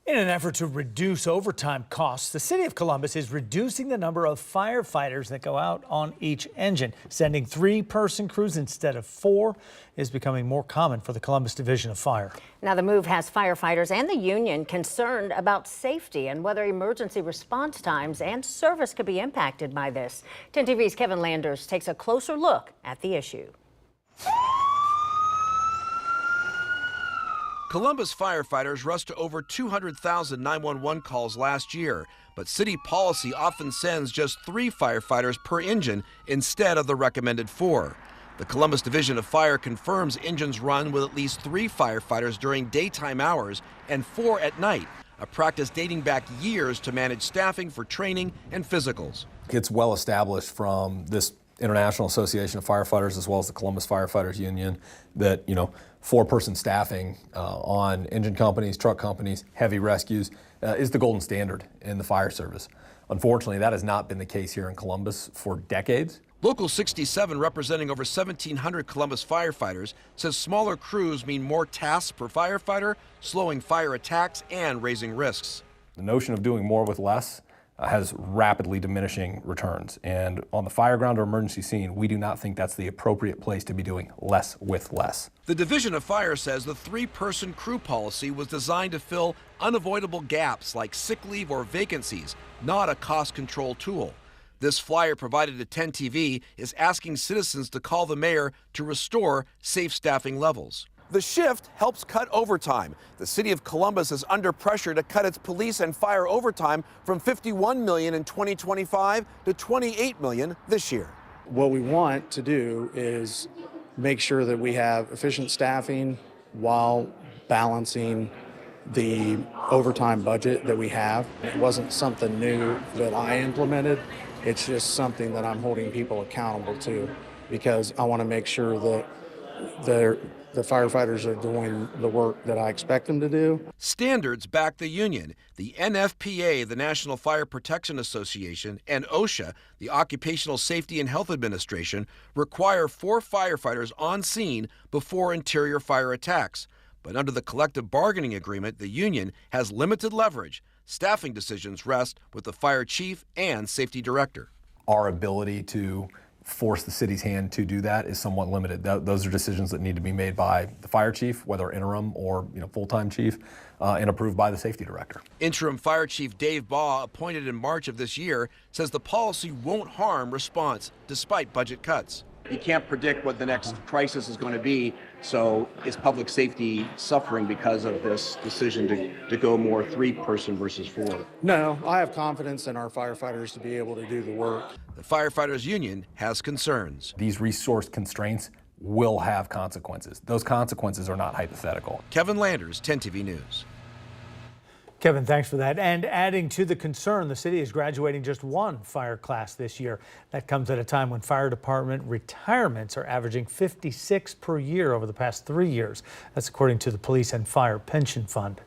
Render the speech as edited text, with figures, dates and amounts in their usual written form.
In an effort to reduce overtime costs, the city of Columbus is reducing the number of firefighters that go out on each engine. Sending 3-person crews instead of 4 is becoming more common for the Columbus Division of Fire. Now, the move has firefighters and the union concerned about safety and whether emergency response times and service could be impacted by this. 10 TV's Kevin Landers takes a closer look at the issue. Columbus firefighters rushed to over 200,000 911 calls last year, but city policy often sends just 3 firefighters per engine instead of the recommended 4. The Columbus Division of Fire confirms engines run with at least 3 firefighters during daytime hours and 4 at night, a practice dating back years to manage staffing for training and physicals. It's well established from this International Association of Firefighters as well as the Columbus Firefighters Union that, 4-person staffing on engine companies, truck companies, heavy rescues is the golden standard in the fire service. Unfortunately, that has not been the case here in Columbus for decades. Local 67, representing over 1,700 Columbus firefighters, says smaller crews mean more tasks per firefighter, slowing fire attacks and raising risks. The notion of doing more with less has rapidly diminishing returns. And on the fire ground or emergency scene, we do not think that's the appropriate place to be doing less with less. The Division of Fire says the 3-person crew policy was designed to fill unavoidable gaps like sick leave or vacancies, not a cost control tool. This flyer provided to 10 TV is asking citizens to call the mayor to restore safe staffing levels. The shift helps cut overtime. The city of Columbus is under pressure to cut its police and fire overtime from $51 million in 2025 to $28 million this year. What we want to do is make sure that we have efficient staffing while balancing the overtime budget that we have. It wasn't something new that I implemented. It's just something that I'm holding people accountable to because I want to make sure that the firefighters are doing the work that I expect them to do. Standards back the union. The NFPA, the National Fire Protection Association, and OSHA, the Occupational Safety and Health Administration, require 4 firefighters on scene before interior fire attacks. But under the collective bargaining agreement, the union has limited leverage. Staffing decisions rest with the fire chief and safety director. Our ability to force the city's hand to do that is somewhat limited. Those are decisions that need to be made by the fire chief, whether interim or full-time chief, and approved by the safety director. Interim Fire Chief Dave Baugh, appointed in March of this year, says the policy won't harm response despite budget cuts. You can't predict what the next crisis is going to be, so is public safety suffering because of this decision to go more 3-person versus 4? No, I have confidence in our firefighters to be able to do the work. The Firefighters Union has concerns. These resource constraints will have consequences. Those consequences are not hypothetical. Kevin Landers, 10 TV News. Kevin, thanks for that. And adding to the concern, the city is graduating just 1 fire class this year. That comes at a time when fire department retirements are averaging 56 per year over the past 3 years. That's according to the Police and Fire Pension Fund.